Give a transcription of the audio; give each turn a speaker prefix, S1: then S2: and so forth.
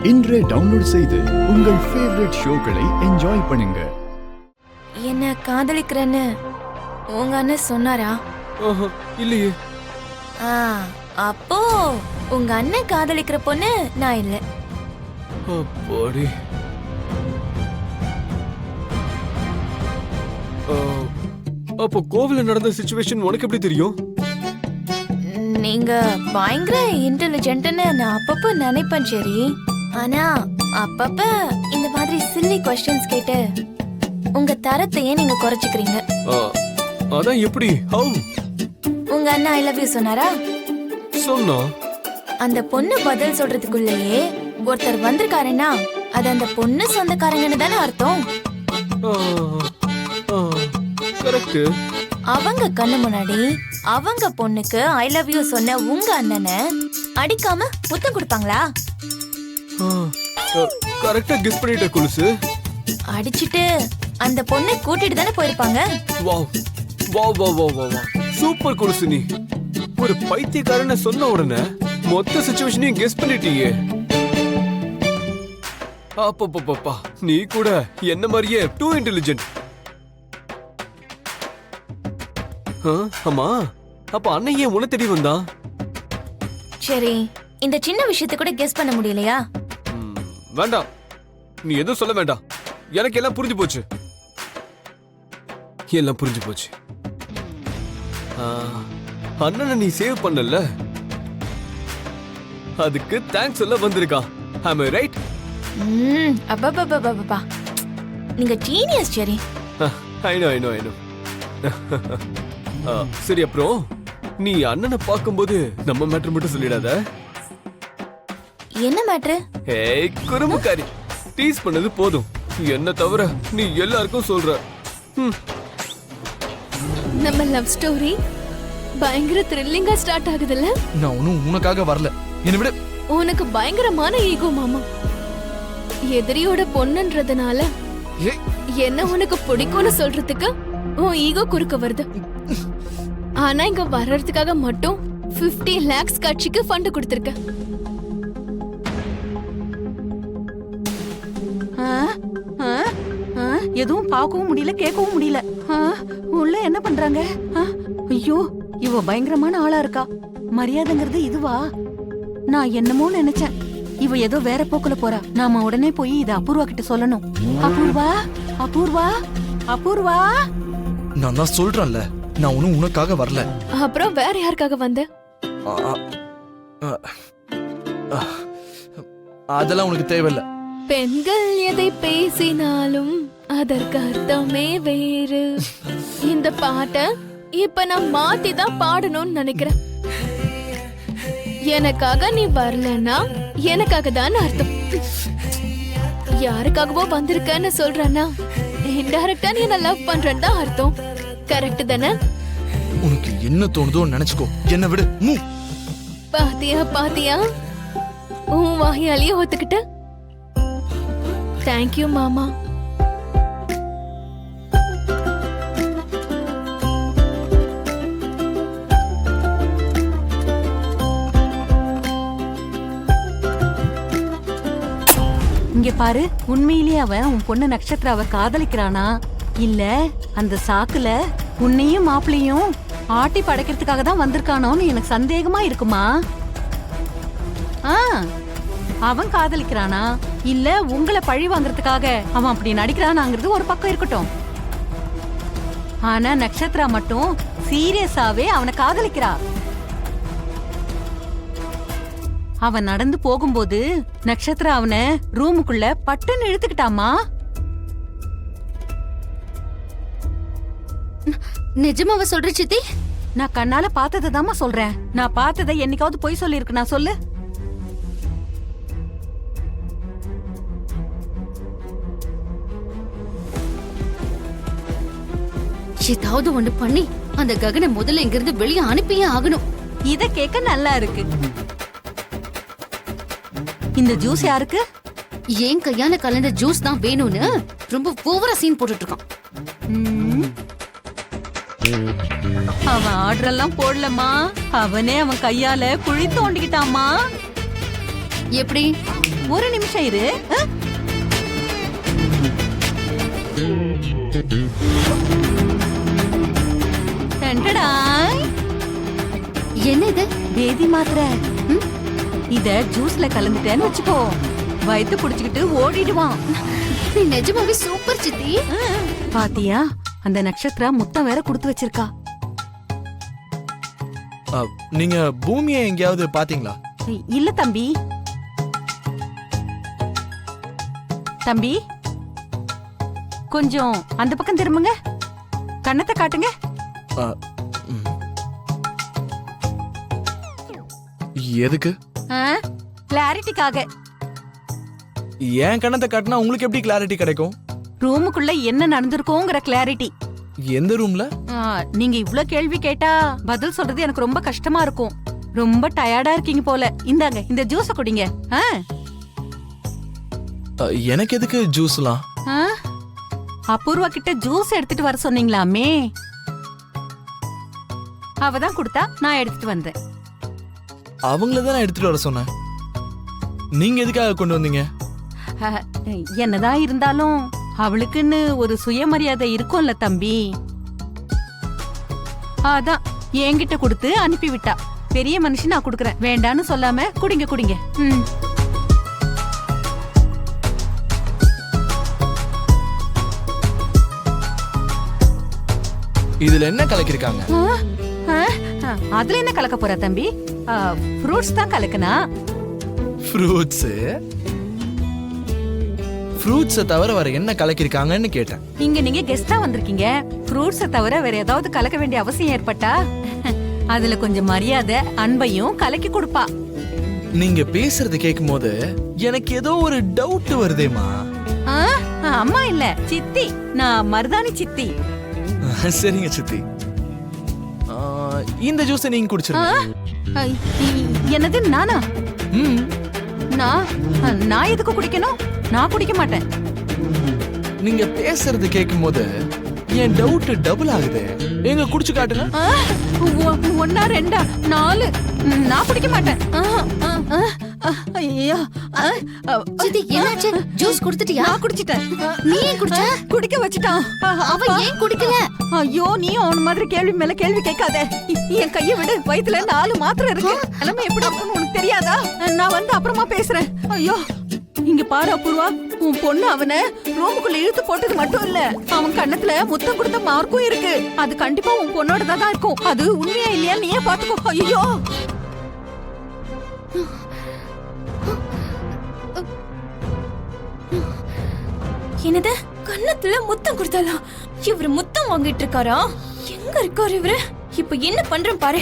S1: இன்றே டவுன்லோட் செய்து உங்கள் ஃபேவரட் ஷோக்களை என்ஜாய் பண்ணுங்க.
S2: என்ன காதலிக்கிறேன்னு உங்க அண்ணன் சொன்னாரா?
S3: இல்லையே.
S2: அப்போ உங்க அண்ணன் காதலிக்கிற பொண்ணு நான் இல்ல.
S3: அப்பாடி. அப்போ கோவில நடந்த சிச்சுவேஷன் உனக்கு எப்படி தெரியும்?
S2: நீங்க பயங்கர இன்டெலிஜென்ட்னு நான் அப்பப்ப நினைப்பேன் சரி. ஆனா அப்பப்ப இந்த மாதிரி சில்லி क्वेश्चंस கேட்டு உங்க தரத்தையே நீங்க குறைச்சிக்கிறீங்க.
S3: அதான் எப்படி? ஹவ்?
S2: உங்க அண்ணா ஐ லவ் யூ சொன்னாரா?
S3: சொன்னா.
S2: அந்த பொண்ணு பதில் சொல்றதுக்குள்ளேயே ஒருத்தர் வந்திருக்காருன்னா அது அந்த பொண்ணு சொந்தக்காரங்கன்னு தானே அர்த்தம்.
S3: கரெக்ட்.
S2: அவங்க கண்ணு முன்னாடி அவங்க பொண்ணுக்கு ஐ லவ் யூ சொன்ன உங்க அண்ணனை அடிக்காம முத்தம் கொடுப்பாங்களா?
S3: கரெக்ட்டா கெஸ் பண்ணிட்ட குலுசு.
S2: அடிச்சிட்டு அந்த பொண்ணை கூட்டிட்டு தானே போயிருப்பாங்க.
S3: Wow wow wow wow wow. Super குலுசு. நீ ஒரு பைத்தியக்காரன சொன்ன உடனே மொத்த சிச்சுவேஷனையும் கெஸ் பண்ணிட்டீயே. அப்பப்பப்பா, நீ கூட என்ன மாதிரியே டூ இன்டெலிஜென்ட். ஆமா, அப்ப அண்ணன் ஏன் உன்னை தேடி வந்தா?
S2: சரி, இந்த சின்ன விஷயத்தை கூட கெஸ் பண்ண முடியலையா?
S3: வேண்டாம், நீ எதுவும் சொல்ல வேண்டாம். எனக்கு எல்லாம் புரிஞ்சு போச்சு. எல்லாம் புரிஞ்சு போச்சு. அண்ணனை நீ சேவ் பண்ணல, அதுக்கு தேங்க்ஸ் சொல்ல வந்திருக்கான். Am I right?
S2: அப்பா நீங்க ஜீனியஸ் சரி.
S3: I know. சரி, அப்புறம் நீ அண்ணனை பார்க்கும்போது நம்ம மேட்டர் மட்டும் சொல்லிடாத.
S2: என்ன மேட்டர்?
S3: ஏய் குறும்புக்காரி, டீஸ் பண்ணது போதும். என்ன தவிர நீ எல்லாருக்கும் சொல்ற.
S4: நம்ம லவ் ஸ்டோரி பயங்கர த்ரில்லிங்கா ஸ்டார்ட் ஆகுதுல்ல?
S5: நான் ஒன்னும் உனக்காக வரல, என்ன விட.
S4: உனக்கு பயங்கரமான ஈகோ மாமா. எதிரியோட பொண்ணுன்றதுனால என்ன உனக்கு பிடிக்கும்னு சொல்றதுக்கு உன் ஈகோ குறுக்க வருது. ஆனா இங்க வர்றதுக்காக மட்டும் 50 lakhs கட்சிக்கு ஃபண்ட் கொடுத்திருக்க.
S6: எதுவும் பார்க்கவும் முடியல, கேட்கவும் முடியல. உள்ள என்ன பண்றாங்க? ஐயோ, இவ பயங்கரமான ஆளா இருக்கா. மரியாதைங்கிறது இதுவா? நான் என்னமோ நினைச்சேன். இவ ஏதோ வேற போக்குல போறா. நாம உடனே போய் இத அபூர்வா கிட்ட சொல்லணும். அபூர்வா, அபூர்வா, அபூர்வா.
S5: நான் தான் சொல்றேன்ல, நான் ஒன்னும் உனக்காக வரல.
S4: அப்புறம் வேற யாருக்காக வந்த?
S5: அதெல்லாம் உனக்கு தேவையில்ல.
S4: பெண்கள் எதை பேசினாலும் அதற்கு அர்த்தமே வேறு. இந்த பாட்டை இப்ப நான் மாத்தி தான் பாடணும்னு நினைக்கிறேன். எனக்காக நீ வரலன்னா எனக்காக தான் அர்த்தம். யாருக்காகவோ வந்திருக்கன்னு சொல்றேன்னா இன்டைரக்டா நீ என்ன லவ் பண்றேன்னு தான் அர்த்தம். கரெக்ட் தானே?
S5: உனக்கு என்ன தோணுதோ நினைச்சுக்கோ, என்ன விடு.
S4: பாத்தியா உன் வாயாலேயே ஒத்துக்கிட்ட. தேங்க்யூ மாமா.
S6: இங்க பாரு, உண்மையிலேயே அவன் உன் பொண்ணு நட்சத்திராவை காதலிக்கிறானா இல்ல அந்த சாக்குல உன்னையும் மாப்பிளையும் ஆட்டி படைக்கிறதுக்காக தான் வந்திருக்கானோன்னு எனக்கு சந்தேகமா இருக்குமா? அவன் காதலிக்கிறானா இல்ல உங்களை பழி வாங்குறதுக்காக அவன் அப்படி நடிக்கிறானாங்கிறது ஒரு பக்கம் இருக்கட்டும். ஆனா நட்சத்திரா மட்டும் சீரியஸாவே அவனை காதலிக்கிறா. அவன் நடந்து போகும்போது நட்சத்திரா அவனை ரூமுக்குள்ள பட்டுன்னு இழுத்துக்கிட்டாமா.
S4: நிஜமாவ சொல்ற சித்தி?
S6: நான் கண்ணால பார்த்ததாமா சொல்றேன். நான் பார்த்ததை என்னைக்காவது பொய் சொல்லிருக்கு நான் சொல்லு?
S4: ஏதாவது ஒண்ணு பண்ணி அந்த ககனை முதல்ல இங்கிருந்து வெளியே அனுப்பியே ஆகணும்.
S6: இத கேட்க நல்லா இருக்கு. இந்த ஜூஸ் யாருக்கு?
S4: ஏன் கையால கலந்த ஜூஸ் தான் வேணும்னு ரொம்ப ஓவரா சீன் போட்டுட்டு இருக்கான்.
S6: அவன் ஆர்டர் எல்லாம் போடலமா, அவனே அவன் கையால குழி தோண்டிக்கிட்டாமா.
S4: எப்படி?
S6: ஒரு நிமிஷம் இரு. டண்டடாய்.
S4: என்ன இது?
S6: பேதி மாத்திரை. இத ஜூஸ்ல கலந்துட்டேன்னு வச்சுக்கோ, வயித்து புடிச்சுக்கிட்டு ஓடிடுவான்.
S4: நீ நிஜமாவே சூப்பர் சித்தி.
S6: பாத்தியா, அந்த நட்சத்திரா முத்தம் வேற கொடுத்து வச்சிருக்கா.
S5: நீங்க பூமியை எங்கேயாவது பாத்தீங்களா?
S6: இல்ல தம்பி. தம்பி, கொஞ்சம் அந்த பக்கம் திரும்புங்க, கண்ணத்தை காட்டுங்க.
S5: ஆ, ம். எதுக்கு?
S6: கிளாரிட்டிக்காக.
S5: என் கண்ணத்தை காட்டினா உங்களுக்கு எப்படி கிளாரிட்டி கிடைக்கும்?
S6: ரூமுக்குள்ள என்ன நடந்திருக்கோங்கிற கிளாரிட்டி.
S5: எந்த ரூம்ல?
S6: நீங்க இவ்ளோ கேள்வி கேட்டா பதில் சொல்றது எனக்கு ரொம்ப கஷ்டமா இருக்கும். ரொம்ப டயர்டா இருக்கீங்க போல. இந்தாங்க இந்த ஜூஸ குடிங்க.
S5: எனக்கு எதுக்கு ஜூஸ்லாம்?
S6: அபூர்வா கிட்ட ஜூஸ் எடுத்துட்டு வர சொன்னீங்களாமே, அவதான் கொடுத்தா, நான் எடுத்துட்டு வந்தேன்.
S5: அவங்கள தான் நான் எடுத்துட்டு வர சொன்னேன். நீங்க எதுக்காக கொண்டு வந்தீங்க?
S6: என்னதான் இருந்தாலும் அவளுக்குன்னு ஒரு சுயமரியாதை இருக்கும்ல தம்பி. அதான் என்கிட்ட கொடுத்து அனுப்பி விட்டா. பெரிய மனுஷன் நான் கொடுக்கறேன், வேண்டான்னு சொல்லாம குடிங்க குடிங்க.
S5: இதுல என்ன கலக்கிருக்காங்க?
S6: அதுல என்ன கலக்க போற தம்பி? ஃப்ரூட்ஸ் தான் கலக்கனா.
S5: ஃப்ரூட்ஸ்? ஃப்ரூட்ஸை தவிர வேற என்ன கலக்கிருக்காங்கன்னு கேட்டேன்.
S6: இங்க நீங்க கெஸ்டா வந்திருக்கீங்க, ஃப்ரூட்ஸை தவிர வேற ஏதாவது கலக்க வேண்டிய அவசியம் ஏற்பட்டா அதுல கொஞ்சம் மரியாதை அன்பையும் கலக்கி கொடுப்பா.
S5: நீங்க பேசுறது கேட்கும் போது எனக்கு ஏதோ ஒரு டவுட் வருதேமா.
S6: அம்மா இல்ல சித்தி, நான் மருதாணி சித்தி.
S5: சரிங்க சித்தி. இந்த ஜூஸை நீங்க குடிச்சிருங்க.
S6: என்னது நானா?
S5: ம்.
S6: நான் எதுக்கு குடிக்கணும்? நான் குடிக்க மாட்டேன்.
S5: நீங்க பேசுறது கேட்கும் போது என் டவுட் டபுள் ஆகுது. எங்க குடிச்சு காட்டுங்க.
S6: 1 2 4. நான் குடிக்க மாட்டேன். ஐயோ,
S4: சித்தி என்னாச்சு? ஜூஸ் குடுத்துட்டியா?
S6: நான் குடிச்சிட்டேன்.
S4: நீ ஏன் குடிச்ச?
S6: குடிக்க வச்சுட்டான்.
S4: அவன் ஏன் குடிக்கல?
S6: ஐயோ, நீ அவன மாதிரி கேள்வி மேல கேள்வி கேட்காத. என் கைய விடு, வயித்துல 4 மாத்திரை இருக்கு. எல்லாமே எப்படி இருக்குன்னு உனக்கு தெரியாதா? நான் வந்து அப்புறமா பேசுறேன். ஐயோ, இங்க பாரு அபூர்வா, உன் பொண்ணு அவனை ரூமுக்குள்ள இழுத்து போட்டது மட்டும் இல்ல, அவன் கண்ணத்துல முத்தம் கொடுத்த மார்க்கும் இருக்கு. அது கண்டிப்பா உன் பொண்ணோட தான் இருக்கும். அது உண்மையா இல்லையா நீயே பாத்துக்கோ. ஐயோ,
S2: என்னது கண்ணத்துல முத்தம் கொடுத்தாலா? இவரு முத்தம் வாங்கிட்டு இருக்காரா? எங்க இருக்காரு இவரு? இப்ப என்ன பண்றேன் பாரு.